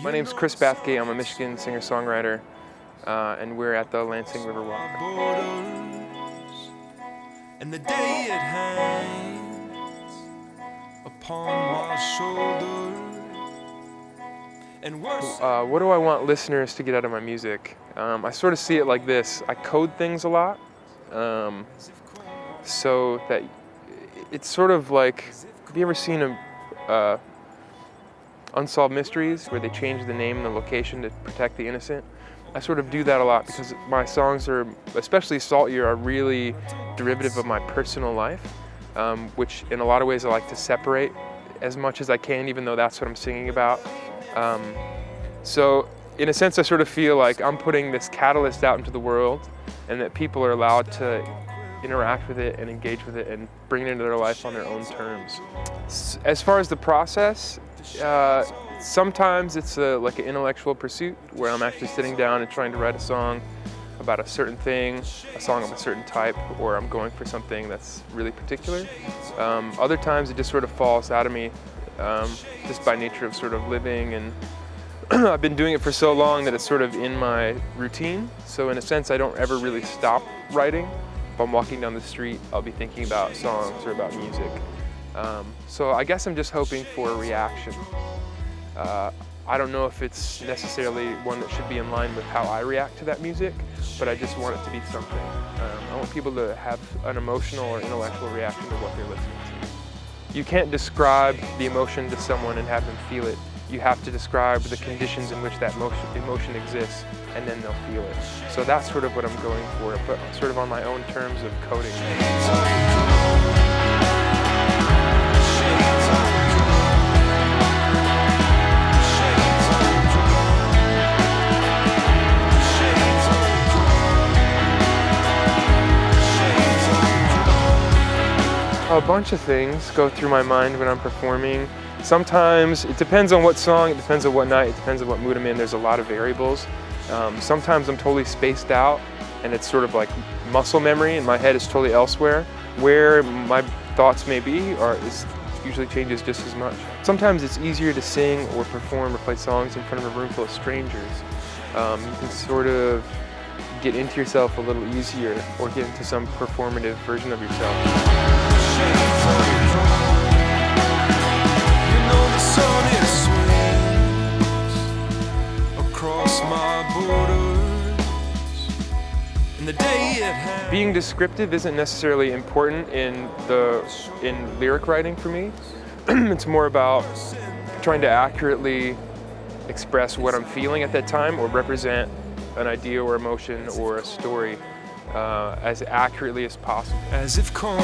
My name's Chris Bathgate. I'm a Michigan singer-songwriter, and we're at the Lansing River Walk. And the day it hangs upon my shoulder. And what do I want listeners to get out of my music? I sort of see it like this. I code things a lot, so that it's sort of like, have you ever seen Unsolved Mysteries, where they change the name and the location to protect the innocent? I sort of do that a lot because my songs are, especially Salt Year, are really derivative of my personal life, which in a lot of ways I like to separate as much as I can, even though that's what I'm singing about. So in a sense, I sort of feel like I'm putting this catalyst out into the world, and that people are allowed to interact with it and engage with it and bring it into their life on their own terms. As far as the process, sometimes it's like an intellectual pursuit where I'm actually sitting down and trying to write a song about a certain thing, a song of a certain type, or I'm going for something that's really particular. Other times it just sort of falls out of me just by nature of sort of living, and I've been doing it for so long that it's sort of in my routine. So in a sense, I don't ever really stop writing. If I'm walking down the street, I'll be thinking about songs or about music. So I guess I'm just hoping for a reaction. I don't know if it's necessarily one that should be in line with how I react to that music, but I just want it to be something. I want people to have an emotional or intellectual reaction to what they're listening to. You can't describe the emotion to someone and have them feel it. You have to describe the conditions in which that emotion exists, and then they'll feel it. So that's sort of what I'm going for, but sort of on my own terms of coding. A bunch of things go through my mind when I'm performing. Sometimes it depends on what song, it depends on what night, it depends on what mood I'm in. There's a lot of variables. Sometimes I'm totally spaced out and it's sort of like muscle memory and my head is totally elsewhere. Where my thoughts may be usually changes just as much. Sometimes it's easier to sing or perform or play songs in front of a room full of strangers. You can sort of get into yourself a little easier or get into some performative version of yourself. Being descriptive isn't necessarily important in lyric writing for me. It's more about trying to accurately express what I'm feeling at that time or represent an idea or emotion or a story as accurately as possible. As if cornered